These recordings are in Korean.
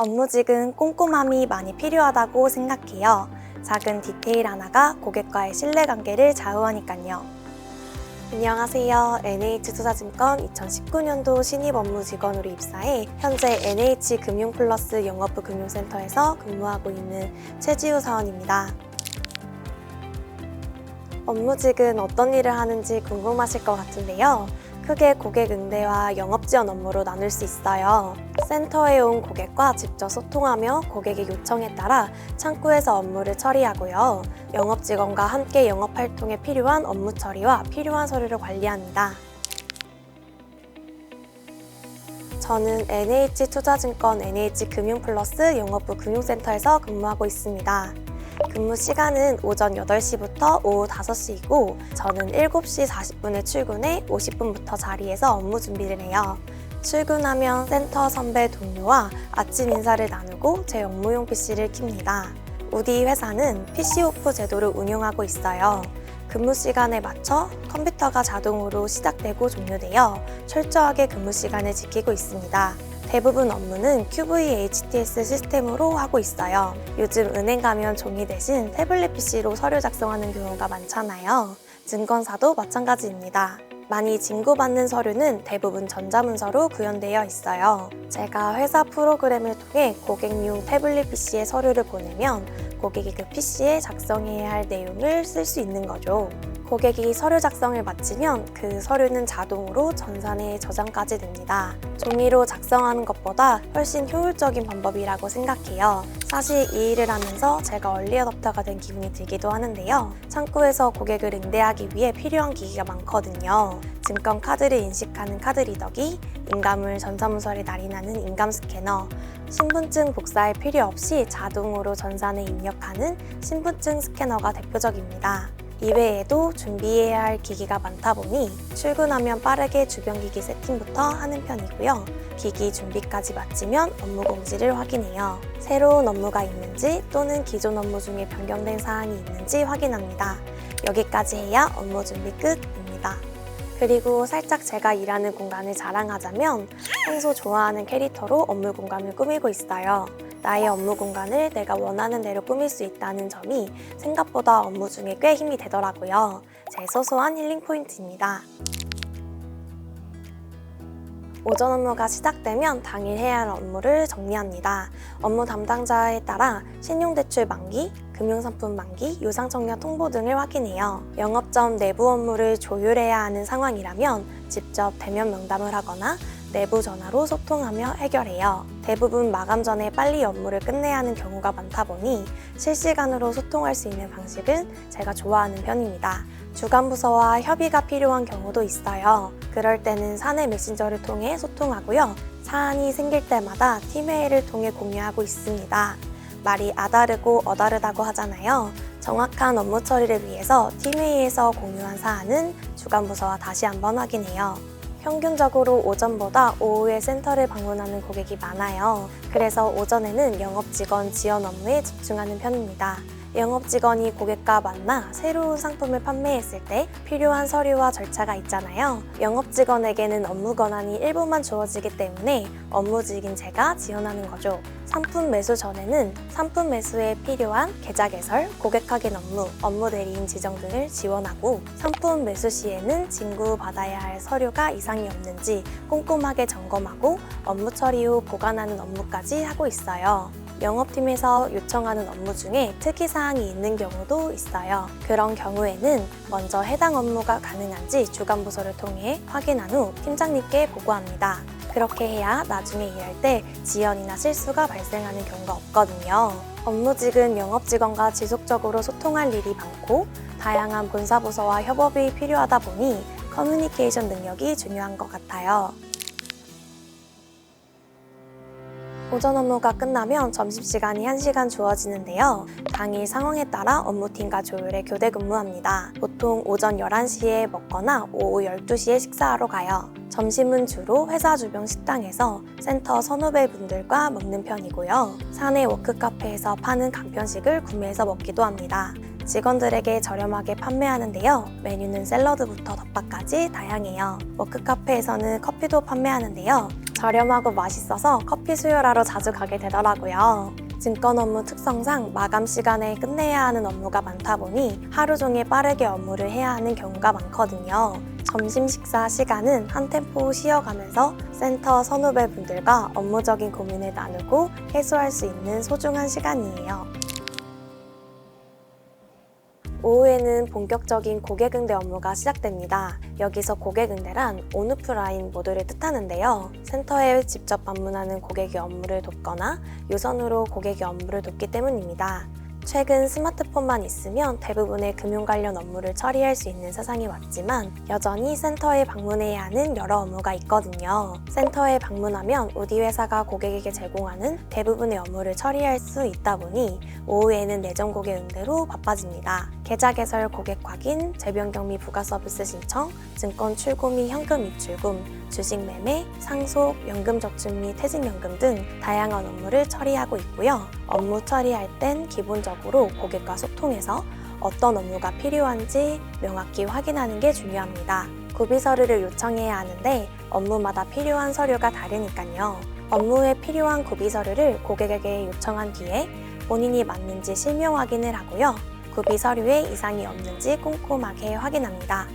업무직은 꼼꼼함이 많이 필요하다고 생각해요. 작은 디테일 하나가 고객과의 신뢰관계를 좌우하니까요. 안녕하세요. NH투자증권 2019년도 신입 업무 직원으로 입사해 현재 NH금융플러스 영업부 금융센터에서 근무하고 있는 최지우 사원입니다. 업무직은 어떤 일을 하는지 궁금하실 것 같은데요. 크게 고객 응대와 영업 지원 업무로 나눌 수 있어요. 센터에 온 고객과 직접 소통하며 고객의 요청에 따라 창구에서 업무를 처리하고요. 영업 직원과 함께 영업 활동에 필요한 업무 처리와 필요한 서류를 관리합니다. 저는 NH투자증권 NH금융플러스 영업부 금융센터에서 근무하고 있습니다. 근무 시간은 오전 8시부터 오후 5시이고 저는 7시 40분에 출근해 50분부터 자리에서 업무 준비를 해요. 출근하면 센터 선배 동료와 아침 인사를 나누고 제 업무용 PC를 켭니다. 우리 회사는 PC 오프 제도를 운영하고 있어요. 근무 시간에 맞춰 컴퓨터가 자동으로 시작되고 종료되어 철저하게 근무 시간을 지키고 있습니다. 대부분 업무는 QVHTS 시스템으로 하고 있어요. 요즘 은행 가면 종이 대신 태블릿 PC로 서류 작성하는 경우가 많잖아요. 증권사도 마찬가지입니다. 많이 진구받는 서류는 대부분 전자문서로 구현되어 있어요. 제가 회사 프로그램을 통해 고객용 태블릿 PC에 서류를 보내면 고객이 그 PC에 작성해야 할 내용을 쓸 수 있는 거죠. 고객이 서류 작성을 마치면 그 서류는 자동으로 전산에 저장까지 됩니다. 종이로 작성하는 것보다 훨씬 효율적인 방법이라고 생각해요. 사실 이 일을 하면서 제가 얼리어답터가 된 기분이 들기도 하는데요. 창구에서 고객을 응대하기 위해 필요한 기기가 많거든요. 증권 카드를 인식하는 카드 리더기, 인감을 전자문서를 날인하는 인감 스캐너, 신분증 복사할 필요 없이 자동으로 전산에 입력하는 신분증 스캐너가 대표적입니다. 이외에도 준비해야 할 기기가 많다 보니 출근하면 빠르게 주변 기기 세팅부터 하는 편이고요. 기기 준비까지 마치면 업무 공지를 확인해요. 새로운 업무가 있는지 또는 기존 업무 중에 변경된 사항이 있는지 확인합니다. 여기까지 해야 업무 준비 끝입니다. 그리고 살짝 제가 일하는 공간을 자랑하자면 평소 좋아하는 캐릭터로 업무 공간을 꾸미고 있어요. 나의 업무 공간을 내가 원하는 대로 꾸밀 수 있다는 점이 생각보다 업무 중에 꽤 힘이 되더라고요. 제 소소한 힐링 포인트입니다. 오전 업무가 시작되면 당일 해야 할 업무를 정리합니다. 업무 담당자에 따라 신용대출 만기, 금융상품 만기, 유상청약 통보 등을 확인해요. 영업점 내부 업무를 조율해야 하는 상황이라면 직접 대면 면담을 하거나 내부 전화로 소통하며 해결해요. 대부분 마감 전에 빨리 업무를 끝내야 하는 경우가 많다 보니 실시간으로 소통할 수 있는 방식은 제가 좋아하는 편입니다. 주간 부서와 협의가 필요한 경우도 있어요. 그럴 때는 사내 메신저를 통해 소통하고요. 사안이 생길 때마다 팀회의를 통해 공유하고 있습니다. 말이 아다르고 어다르다고 하잖아요. 정확한 업무 처리를 위해서 팀회의에서 공유한 사안은 주간 부서와 다시 한번 확인해요. 평균적으로 오전보다 오후에 센터를 방문하는 고객이 많아요. 그래서 오전에는 영업직원 지원 업무에 집중하는 편입니다. 영업직원이 고객과 만나 새로운 상품을 판매했을 때 필요한 서류와 절차가 있잖아요. 영업직원에게는 업무 권한이 일부만 주어지기 때문에 업무직인 제가 지원하는 거죠. 상품 매수 전에는 상품 매수에 필요한 계좌 개설, 고객 확인 업무, 업무 대리인 지정 등을 지원하고 상품 매수 시에는 진구받아야 할 서류가 이상이 없는지 꼼꼼하게 점검하고 업무 처리 후 보관하는 업무까지 하고 있어요. 영업팀에서 요청하는 업무 중에 특이사항이 있는 경우도 있어요. 그런 경우에는 먼저 해당 업무가 가능한지 주간부서를 통해 확인한 후 팀장님께 보고합니다. 그렇게 해야 나중에 일할 때 지연이나 실수가 발생하는 경우가 없거든요. 업무직은 영업직원과 지속적으로 소통할 일이 많고 다양한 본사부서와 협업이 필요하다 보니 커뮤니케이션 능력이 중요한 것 같아요. 오전 업무가 끝나면 점심시간이 1시간 주어지는데요. 당일 상황에 따라 업무팀과 조율해 교대 근무합니다. 보통 오전 11시에 먹거나 오후 12시에 식사하러 가요. 점심은 주로 회사 주변 식당에서 센터 선후배분들과 먹는 편이고요. 사내 워크카페에서 파는 간편식을 구매해서 먹기도 합니다. 직원들에게 저렴하게 판매하는데요. 메뉴는 샐러드부터 덮밥까지 다양해요. 워크카페에서는 커피도 판매하는데요. 저렴하고 맛있어서 커피 수혈하러 자주 가게 되더라고요. 증권 업무 특성상 마감 시간에 끝내야 하는 업무가 많다 보니 하루 종일 빠르게 업무를 해야 하는 경우가 많거든요. 점심 식사 시간은 한 템포 쉬어가면서 센터 선후배분들과 업무적인 고민을 나누고 해소할 수 있는 소중한 시간이에요. 오후에는 본격적인 고객 응대 업무가 시작됩니다. 여기서 고객 응대란 온오프라인 모두를 뜻하는데요. 센터에 직접 방문하는 고객의 업무를 돕거나 유선으로 고객의 업무를 돕기 때문입니다. 최근 스마트폰만 있으면 대부분의 금융 관련 업무를 처리할 수 있는 세상이 왔지만 여전히 센터에 방문해야 하는 여러 업무가 있거든요. 센터에 방문하면 우리 회사가 고객에게 제공하는 대부분의 업무를 처리할 수 있다 보니 오후에는 내정 고객 응대로 바빠집니다. 계좌 개설 고객 확인, 재변경 및 부가 서비스 신청, 증권 출고 및 현금 입출금, 주식 매매, 상속, 연금 적출 및 퇴직연금 등 다양한 업무를 처리하고 있고요. 업무 처리할 땐 기본적으로 고객과 소통해서 어떤 업무가 필요한지 명확히 확인하는 게 중요합니다. 구비 서류를 요청해야 하는데 업무마다 필요한 서류가 다르니까요. 업무에 필요한 구비 서류를 고객에게 요청한 뒤에 본인이 맞는지 실명 확인을 하고요. 구비 서류에 이상이 없는지 꼼꼼하게 확인합니다.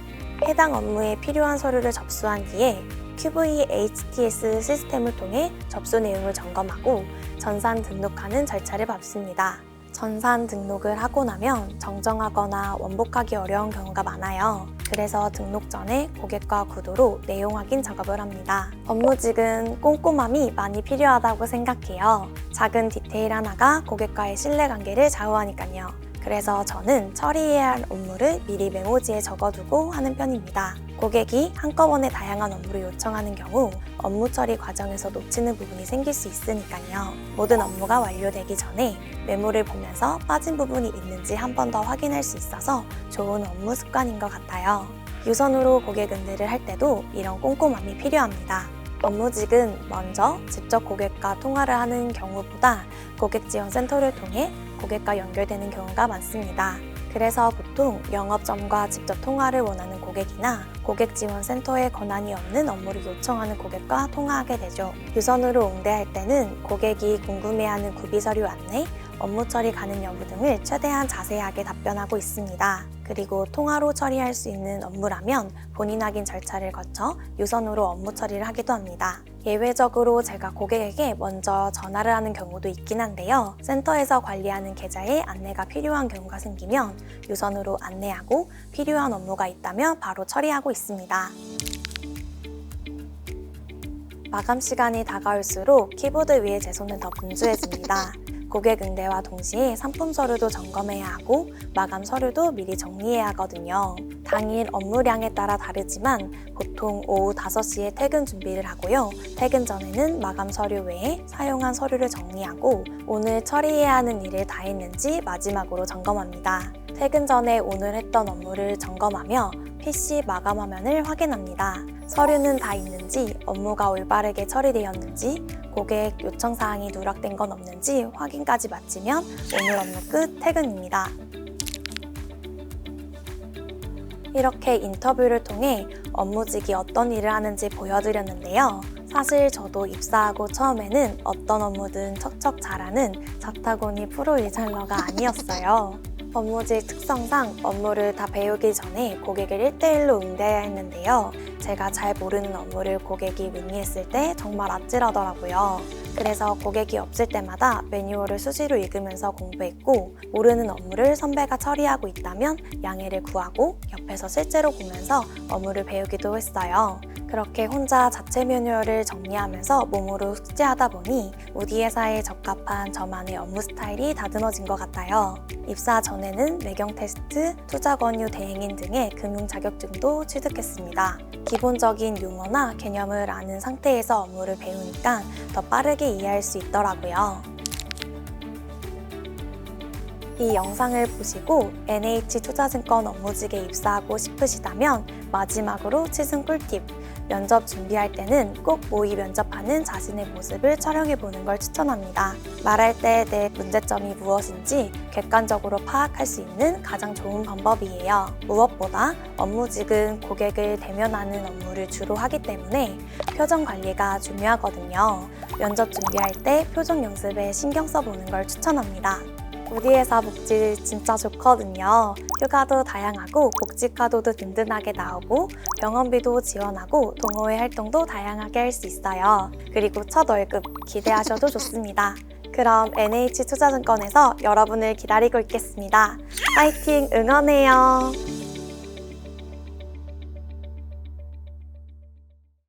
해당 업무에 필요한 서류를 접수한 뒤에 QVHTS 시스템을 통해 접수 내용을 점검하고 전산 등록하는 절차를 밟습니다. 전산 등록을 하고 나면 정정하거나 원복하기 어려운 경우가 많아요. 그래서 등록 전에 고객과 구도로 내용 확인 작업을 합니다. 업무직은 꼼꼼함이 많이 필요하다고 생각해요. 작은 디테일 하나가 고객과의 신뢰관계를 좌우하니까요. 그래서 저는 처리해야 할 업무를 미리 메모지에 적어두고 하는 편입니다. 고객이 한꺼번에 다양한 업무를 요청하는 경우 업무 처리 과정에서 놓치는 부분이 생길 수 있으니까요. 모든 업무가 완료되기 전에 메모를 보면서 빠진 부분이 있는지 한 번 더 확인할 수 있어서 좋은 업무 습관인 것 같아요. 유선으로 고객 응대를 할 때도 이런 꼼꼼함이 필요합니다. 업무직은 먼저 직접 고객과 통화를 하는 경우보다 고객 지원 센터를 통해 고객과 연결되는 경우가 많습니다. 그래서 보통 영업점과 직접 통화를 원하는 고객이나 고객 지원 센터에 권한이 없는 업무를 요청하는 고객과 통화하게 되죠. 유선으로 응대할 때는 고객이 궁금해하는 구비 서류 안내, 업무 처리 가능 여부 등을 최대한 자세하게 답변하고 있습니다. 그리고 통화로 처리할 수 있는 업무라면 본인 확인 절차를 거쳐 유선으로 업무 처리를 하기도 합니다. 예외적으로 제가 고객에게 먼저 전화를 하는 경우도 있긴 한데요. 센터에서 관리하는 계좌에 안내가 필요한 경우가 생기면 유선으로 안내하고 필요한 업무가 있다면 바로 처리하고 있습니다. 마감 시간이 다가올수록 키보드 위에 제 손은 더 분주해집니다. 고객 응대와 동시에 상품 서류도 점검해야 하고 마감 서류도 미리 정리해야 하거든요. 당일 업무량에 따라 다르지만 보통 오후 5시에 퇴근 준비를 하고요. 퇴근 전에는 마감 서류 외에 사용한 서류를 정리하고 오늘 처리해야 하는 일을 다 했는지 마지막으로 점검합니다. 퇴근 전에 오늘 했던 업무를 점검하며 PC 마감 화면을 확인합니다. 서류는 다 있는지, 업무가 올바르게 처리되었는지, 고객 요청사항이 누락된 건 없는지 확인까지 마치면 오늘 업무 끝, 퇴근입니다. 이렇게 인터뷰를 통해 업무직이 어떤 일을 하는지 보여드렸는데요. 사실 저도 입사하고 처음에는 어떤 업무든 척척 잘하는 자타고니 프로 리셀러가 아니었어요. 업무직 특성상 업무를 다 배우기 전에 고객을 1대1로 응대해야 했는데요. 제가 잘 모르는 업무를 고객이 문의했을 때 정말 아찔하더라고요. 그래서 고객이 없을 때마다 매뉴얼을 수시로 읽으면서 공부했고 모르는 업무를 선배가 처리하고 있다면 양해를 구하고 옆에서 실제로 보면서 업무를 배우기도 했어요. 그렇게 혼자 자체 매뉴얼을 정리하면서 몸으로 숙지하다 보니 우리 회사에 적합한 저만의 업무 스타일이 다듬어진 것 같아요. 입사 전에는 매경 테스트, 투자 권유 대행인 등의 금융 자격증도 취득했습니다. 기본적인 용어나 개념을 아는 상태에서 업무를 배우니까 더 빠르게 이해할 수 있더라고요. 이 영상을 보시고 NH투자증권 업무직에 입사하고 싶으시다면 마지막으로 치순 꿀팁! 면접 준비할 때는 꼭 모의 면접하는 자신의 모습을 촬영해 보는 걸 추천합니다. 말할 때 내 문제점이 무엇인지 객관적으로 파악할 수 있는 가장 좋은 방법이에요. 무엇보다 업무직은 고객을 대면하는 업무를 주로 하기 때문에 표정 관리가 중요하거든요. 면접 준비할 때 표정 연습에 신경 써보는 걸 추천합니다. 우리 회사 복지 진짜 좋거든요. 휴가도 다양하고 복지카드도 든든하게 나오고 병원비도 지원하고 동호회 활동도 다양하게 할 수 있어요. 그리고 첫 월급 기대하셔도 좋습니다. 그럼 NH투자증권에서 여러분을 기다리고 있겠습니다. 파이팅 응원해요.